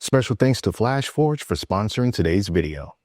Special thanks to Flashforge for sponsoring today's video.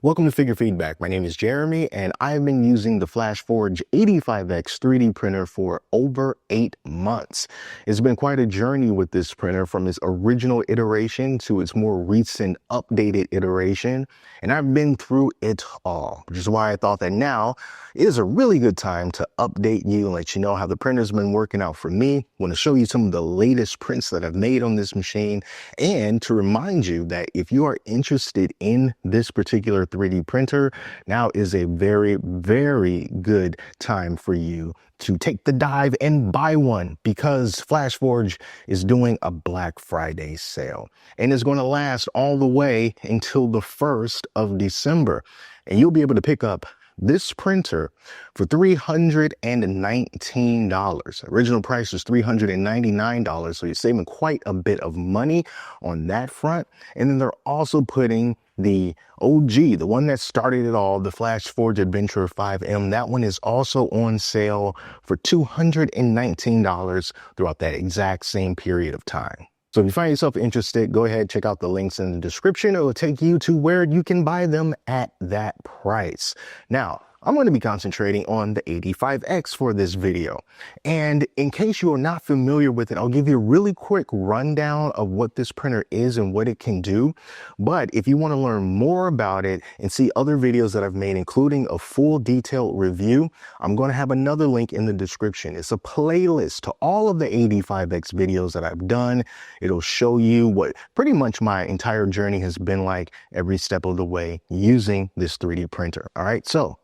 Welcome to Figure Feedback. My name is Jeremy, and I've been using the Flashforge AD5X 3D printer for over 8 months. It's been quite a journey with this printer, from its original iteration to its more recent updated iteration, and I've been through it all, which is why I thought that now is a really good time to update you and let you know how the printer's been working out for me. I want to show you some of the latest prints that I've made on this machine, and to remind you that if you are interested in this particular 3D printer, now is a very, very good time for you to take the dive and buy one, because Flashforge is doing a Black Friday sale, and it's going to last all the way until the 1st of December. And you'll be able to pick up this printer for $319. Original price was $399, so you're saving quite a bit of money on that front. And then they're also putting the OG, the one that started it all, the Flashforge Adventure 5M, that one is also on sale for $219 throughout that exact same period of time. So if you find yourself interested, go ahead, check out the links in the description. It will take you to where you can buy them at that price. Now, I'm going to be concentrating on the AD5X for this video. And in case you are not familiar with it, I'll give you a really quick rundown of what this printer is and what it can do. But if you want to learn more about it and see other videos that I've made, including a full detailed review, I'm going to have another link in the description. It's a playlist to all of the AD5X videos that I've done. It'll show you what pretty much my entire journey has been like every step of the way using this 3D printer. All right, so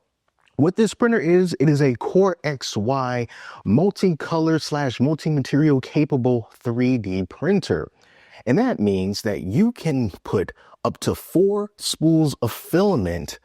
what this printer is, it is a Core XY multicolor / multi-material capable 3D printer. And that means that you can put up to 4 spools of filament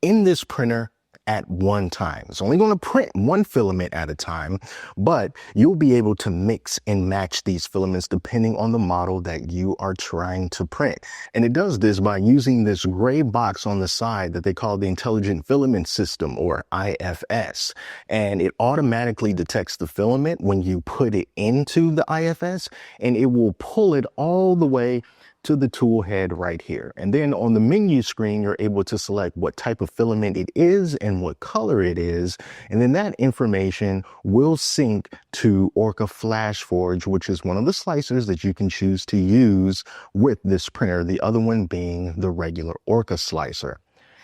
in this printer at one time. It's only going to print one filament at a time, but you'll be able to mix and match these filaments depending on the model that you are trying to print. And it does this by using this gray box on the side that they call the Intelligent Filament System, or IFS. And it automatically detects the filament when you put it into the IFS, and it will pull it all the way to the tool head right here. And then on the menu screen, you're able to select what type of filament it is and what color it is. And then that information will sync to Orca Flashforge, which is one of the slicers that you can choose to use with this printer, the other one being the regular Orca slicer.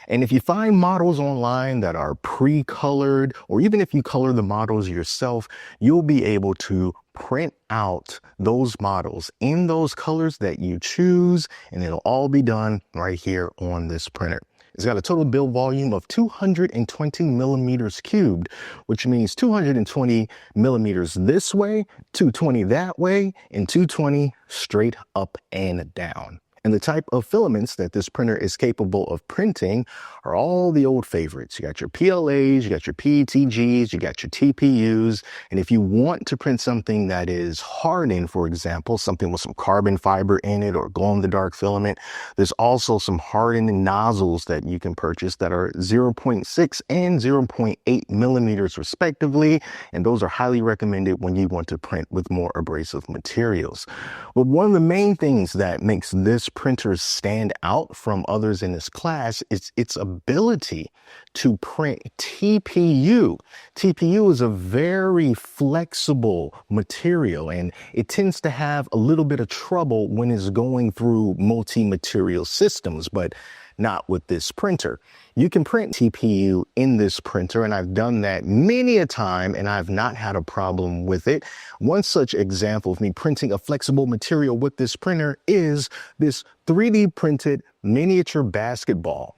And if you find models online that are pre-colored, or even if you color the models yourself, you'll be able to print out those models in those colors that you choose, and it'll all be done right here on this printer. It's got a total build volume of 220 millimeters cubed, which means 220 millimeters this way, 220 that way, and 220 straight up and down. And the type of filaments that this printer is capable of printing are all the old favorites. You got your PLAs, you got your PETGs, you got your TPUs. And if you want to print something that is hardened, for example, something with some carbon fiber in it or glow-in-the-dark filament, there's also some hardened nozzles that you can purchase that are 0.6 and 0.8 millimeters respectively. And those are highly recommended when you want to print with more abrasive materials. But one of the main things that makes this printer stand out from others in this class is its ability to print TPU. TPU is a very flexible material, and it tends to have a little bit of trouble when it's going through multi-material systems, but not with this printer. You can print TPU in this printer, and I've done that many a time, and I've not had a problem with it. One such example of me printing a flexible material with this printer is this 3D printed miniature basketball,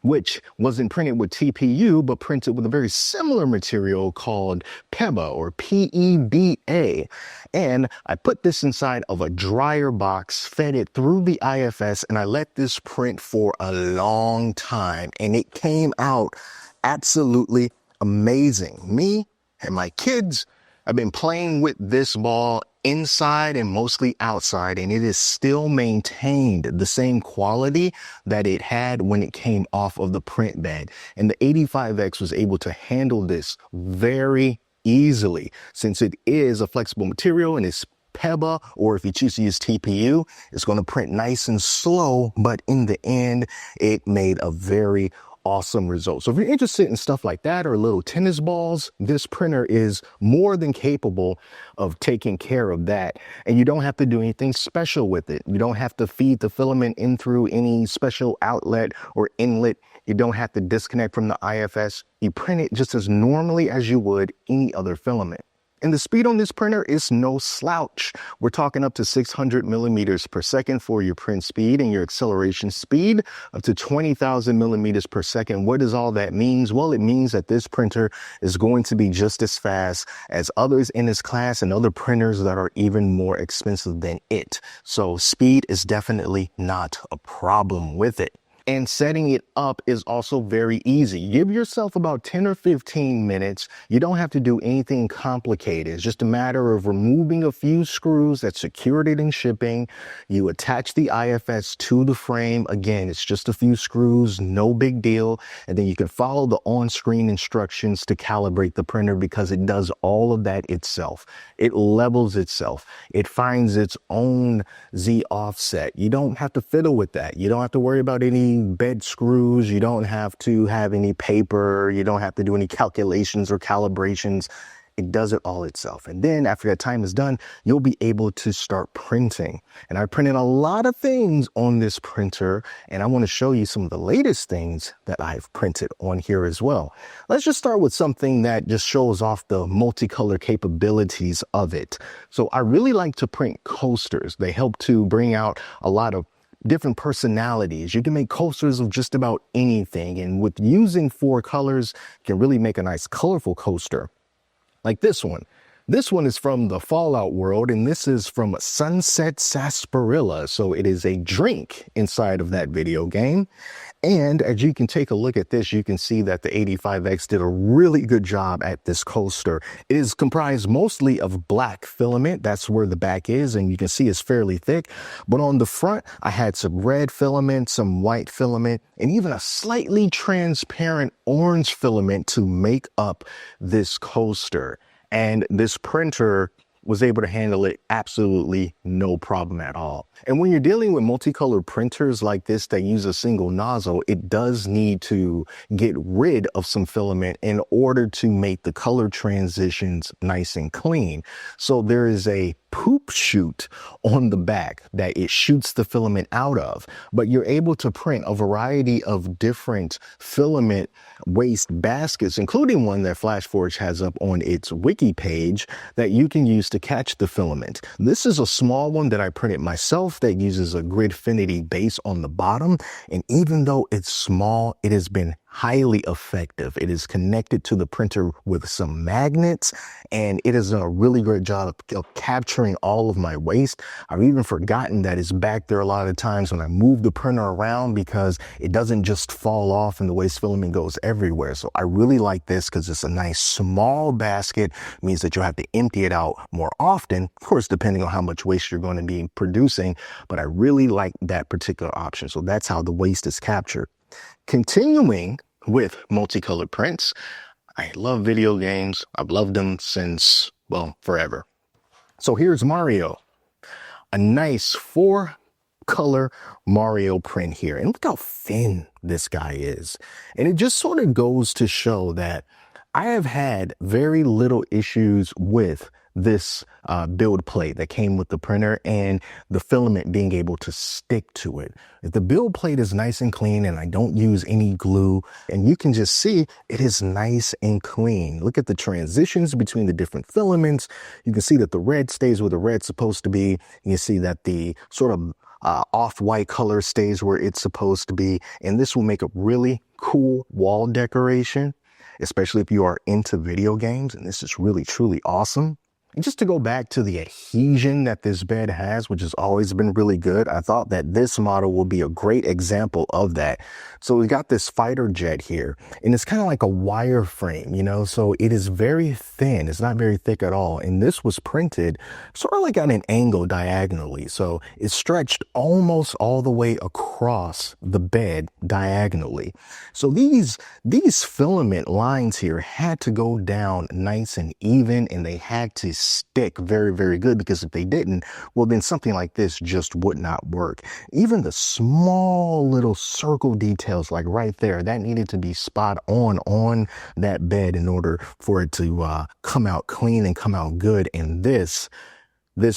which wasn't printed with TPU, but printed with a very similar material called PEBA, or PEBA. And I put this inside of a dryer box, fed it through the IFS, and I let this print for a long time. And it came out absolutely amazing. Me and my kids have been playing with this ball inside and mostly outside, and it is still maintained the same quality that it had when it came off of the print bed. And the AD5X was able to handle this very easily, since it is a flexible material and it's PEBA, or if you choose to use TPU, it's going to print nice and slow, but in the end, it made a very awesome result. So if you're interested in stuff like that or little tennis balls, this printer is more than capable of taking care of that. And you don't have to do anything special with it. You don't have to feed the filament in through any special outlet or inlet. You don't have to disconnect from the IFS. You print it just as normally as you would any other filament. And the speed on this printer is no slouch. We're talking up to 600 millimeters per second for your print speed, and your acceleration speed up to 20,000 millimeters per second. What does all that mean? Well, it means that this printer is going to be just as fast as others in its class and other printers that are even more expensive than it. So speed is definitely not a problem with it. And setting it up is also very easy. Give yourself about 10 or 15 minutes. You don't have to do anything complicated. It's just a matter of removing a few screws that secured it in shipping. You attach the IFS to the frame. Again, it's just a few screws, no big deal. And then you can follow the on-screen instructions to calibrate the printer, because it does all of that itself. It levels itself. It finds its own Z offset. You don't have to fiddle with that. You don't have to worry about any bed screws. You don't have to have any paper. You don't have to do any calculations or calibrations. It does it all itself. And then after that time is done, you'll be able to start printing. And I printed a lot of things on this printer, and I want to show you some of the latest things that I've printed on here as well. Let's just start with something that just shows off the multicolor capabilities of it. So I really like to print coasters. They help to bring out a lot of different personalities. You can make coasters of just about anything. And with using 4 colors, you can really make a nice colorful coaster like this one. This one is from the Fallout world, and this is from Sunset Sarsaparilla. So it is a drink inside of that video game. And as you can take a look at this, you can see that the AD5X did a really good job at this coaster. It is comprised mostly of black filament. That's where the back is, and you can see it's fairly thick. But on the front, I had some red filament, some white filament, and even a slightly transparent orange filament to make up this coaster. And this printer was able to handle it absolutely no problem at all. And when you're dealing with multicolor printers like this that use a single nozzle, it does need to get rid of some filament in order to make the color transitions nice and clean. So there is a poop chute on the back that it shoots the filament out of, but you're able to print a variety of different filament waste baskets, including one that Flashforge has up on its wiki page that you can use to catch the filament. This is a small one that I printed myself that uses a Gridfinity base on the bottom, and even though it's small, it has been highly effective. It is connected to the printer with some magnets, and it has done a really great job of capturing all of my waste. I've even forgotten that it's back there a lot of times when I move the printer around, because it doesn't just fall off and the waste filament goes everywhere. So I really like this because it's a nice small basket. It means that you'll have to empty it out more often, of course, depending on how much waste you're going to be producing. But I really like that particular option. So that's how the waste is captured. Continuing with multicolored prints, I love video games. I've loved them since, well, forever. So here's Mario, a nice 4-color Mario print here. And look how thin this guy is. And it just sort of goes to show that I have had very little issues with this build plate that came with the printer and the filament being able to stick to it. If the build plate is nice and clean and I don't use any glue, and you can just see it is nice and clean. Look at the transitions between the different filaments. You can see that the red stays where the red's supposed to be. You can see that the sort of off-white color stays where it's supposed to be. And this will make a really cool wall decoration, especially if you are into video games. And this is really, truly awesome. And just to go back to the adhesion that this bed has, which has always been really good, I thought that this model will be a great example of that. So we got this fighter jet here, and it's kind of like a wire frame, you know, so it is very thin. It's not very thick at all. And this was printed sort of like at an angle diagonally. So it's stretched almost all the way across across the bed diagonally. So these filament lines here had to go down nice and even, and they had to stick very, very good, because if they didn't, well, then something like this just would not work. Even the small little circle details, like right there, that needed to be spot on that bed in order for it to come out clean and come out good. And this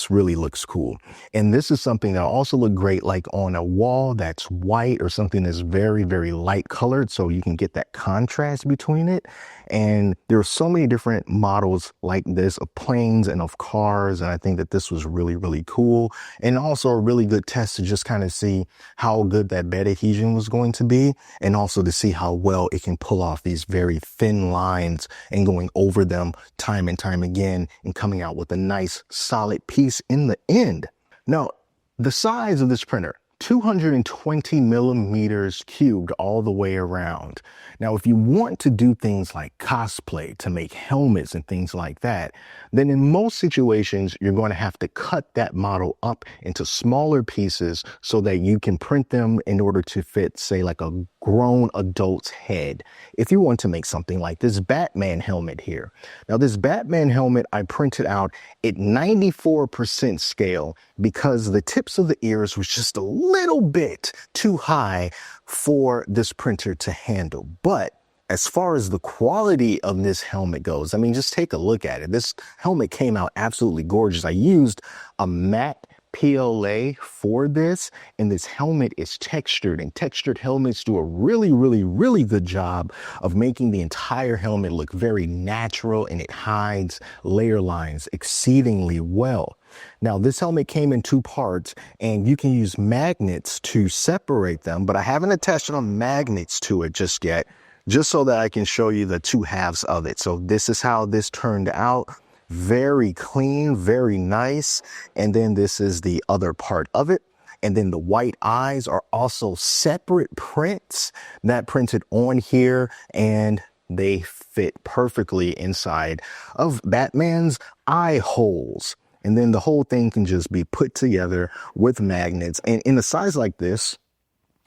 really looks cool. And this is something that also look great like on a wall that's white, or something that's very, very light colored, so you can get that contrast between it. And there are so many different models like this of planes and of cars, and I think that this was really, really cool, and also a really good test to just kind of see how good that bed adhesion was going to be, and also to see how well it can pull off these very thin lines and going over them time and time again and coming out with a nice solid piece in the end. Now, the size of this printer, 220 millimeters cubed all the way around. Now, if you want to do things like cosplay, to make helmets and things like that, then in most situations, you're going to have to cut that model up into smaller pieces so that you can print them in order to fit, say, like a grown adult's head. If you want to make something like this Batman helmet here. Now, this Batman helmet I printed out at 94% scale because the tips of the ears was just a little bit too high for this printer to handle. But as far as the quality of this helmet goes, I mean, just take a look at it. This helmet came out absolutely gorgeous. I used a matte PLA for this, and this helmet is textured, and textured helmets do a really, really, really good job of making the entire helmet look very natural, and it hides layer lines exceedingly well. Now, this helmet came in two parts, and you can use magnets to separate them, but I haven't attached on magnets to it just yet, just so that I can show you the two halves of it. So this is how this turned out. Very clean, very nice. And then this is the other part of it. And then the white eyes are also separate prints that printed on here, and they fit perfectly inside of Batman's eye holes. And then the whole thing can just be put together with magnets. And in a size like this,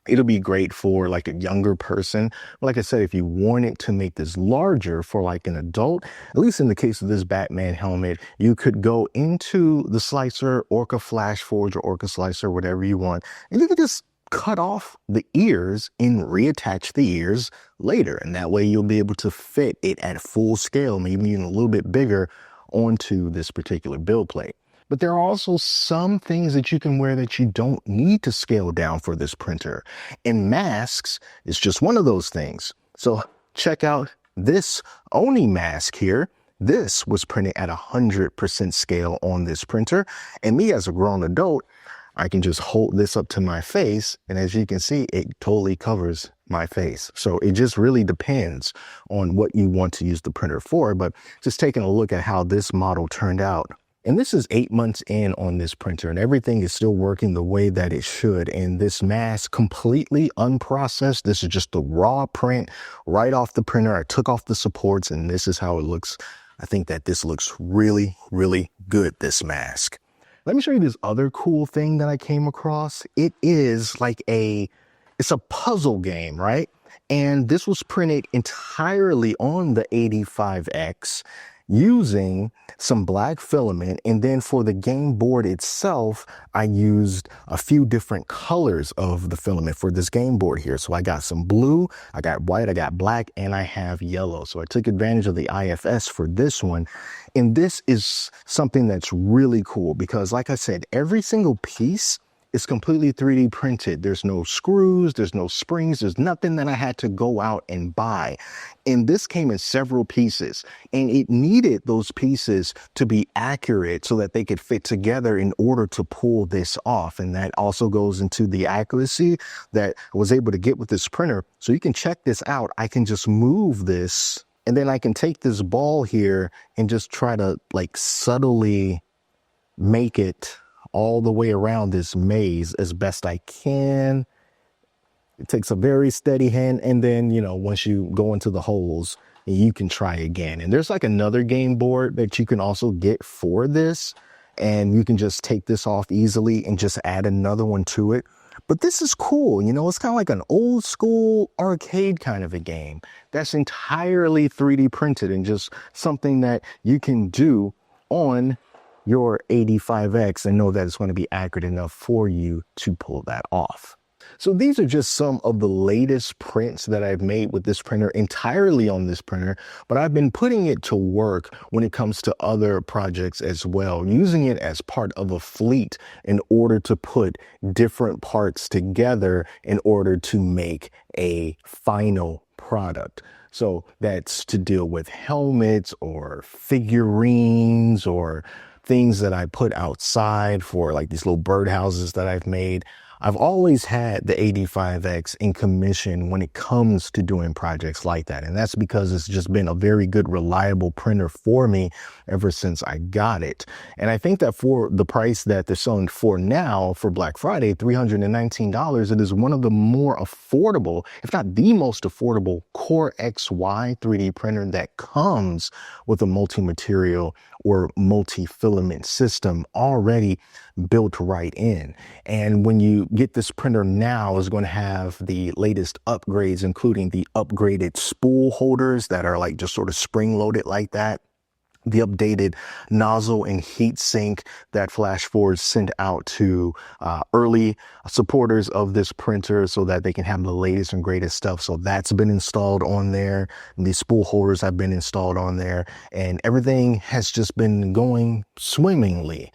it'll be great for like a younger person. Like I said, if you wanted to make this larger for like an adult, at least in the case of this Batman helmet, you could go into the slicer, Orca Flashforge or Orca Slicer, whatever you want, and you could just cut off the ears and reattach the ears later. And that way you'll be able to fit it at full scale, maybe even a little bit bigger, onto this particular build plate. But there are also some things that you can wear that you don't need to scale down for this printer. And masks is just one of those things. So check out this Oni mask here. This was printed at 100% scale on this printer. And me as a grown adult, I can just hold this up to my face, and as you can see, it totally covers my face. So it just really depends on what you want to use the printer for. But just taking a look at how this model turned out. And this is 8 months in on this printer, and everything is still working the way that it should. And this mask, completely unprocessed. This is just the raw print right off the printer. I took off the supports, and this is how it looks. I think that this looks really, really good, this mask. Let me show you this other cool thing that I came across. It is like it's a puzzle game, right? And this was printed entirely on the AD5X using some black filament. And then for the game board itself, I used a few different colors of the filament for this game board here. So I got some blue, I got white, I got black, and I have yellow. So I took advantage of the IFS for this one. And this is something that's really cool because, like I said, every single piece is completely 3D printed. There's no screws, there's no springs, there's nothing that I had to go out and buy. And this came in several pieces, and it needed those pieces to be accurate so that they could fit together in order to pull this off. And that also goes into the accuracy that I was able to get with this printer. So you can check this out. I can just move this, and then I can take this ball here and just try to like subtly make it all the way around this maze as best I can. It takes a very steady hand, and then, you know, once you go into the holes, you can try again. And there's like another game board that you can also get for this, and you can just take this off easily and just add another one to it. But this is cool, you know, it's kind of like an old school arcade kind of a game that's entirely 3D printed and just something that you can do on your AD5X and know that it's going to be accurate enough for you to pull that off. So these are just some of the latest prints that I've made with this printer, entirely on this printer, but I've been putting it to work when it comes to other projects as well, using it as part of a fleet in order to put different parts together in order to make a final product. So that's to deal with helmets or figurines or things that I put outside for like these little birdhouses that I've made. I've always had the AD5X in commission when it comes to doing projects like that. And that's because it's just been a very good, reliable printer for me ever since I got it. And I think that for the price that they're selling for now for Black Friday, $319, it is one of the more affordable, if not the most affordable, Core XY 3D printer that comes with a multi-material or multi-filament system already built right in. And when you get this printer now, is going to have the latest upgrades, including the upgraded spool holders that are like just sort of spring loaded like that. The updated nozzle and heat sink that Flashforge sent out to early supporters of this printer so that they can have the latest and greatest stuff. So that's been installed on there. The spool holders have been installed on there, and everything has just been going swimmingly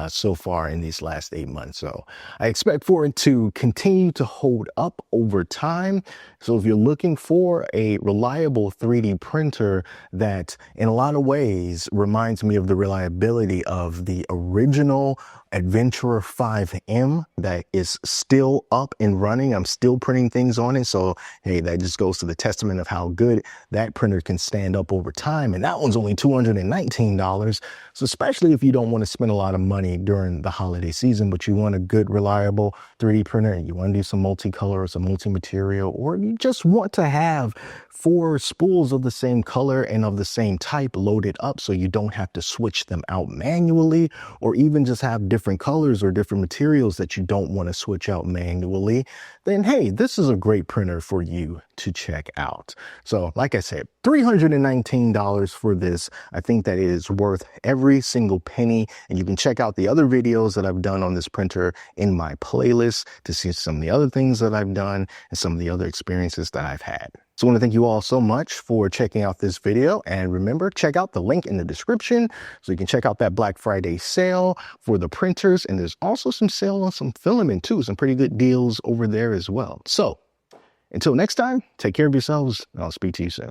so far in these last 8 months. So I expect for it to continue to hold up over time. So if you're looking for a reliable 3D printer that in a lot of ways reminds me of the reliability of the original Adventurer 5M that is still up and running. I'm still printing things on it. So, hey, that just goes to the testament of how good that printer can stand up over time. And that one's only $219. So especially if you don't want to spend a lot of money during the holiday season, but you want a good, reliable 3D printer and you want to do some multicolor or some multi-material, or you just want to have 4 spools of the same color and of the same type loaded up so you don't have to switch them out manually, or even just have different colors or different materials that you don't want to switch out manually, then hey, this is a great printer for you to check out. So like I said, $319 for this. I think that it is worth every single penny, and you can check out the other videos that I've done on this printer in my playlist to see some of the other things that I've done and some of the other experiences that I've had. So I want to thank you all so much for checking out this video, and remember, check out the link in the description so you can check out that Black Friday sale for the printers, and there's also some sale on some filament too, some pretty good deals over there as well. So until next time, take care of yourselves, and I'll speak to you soon.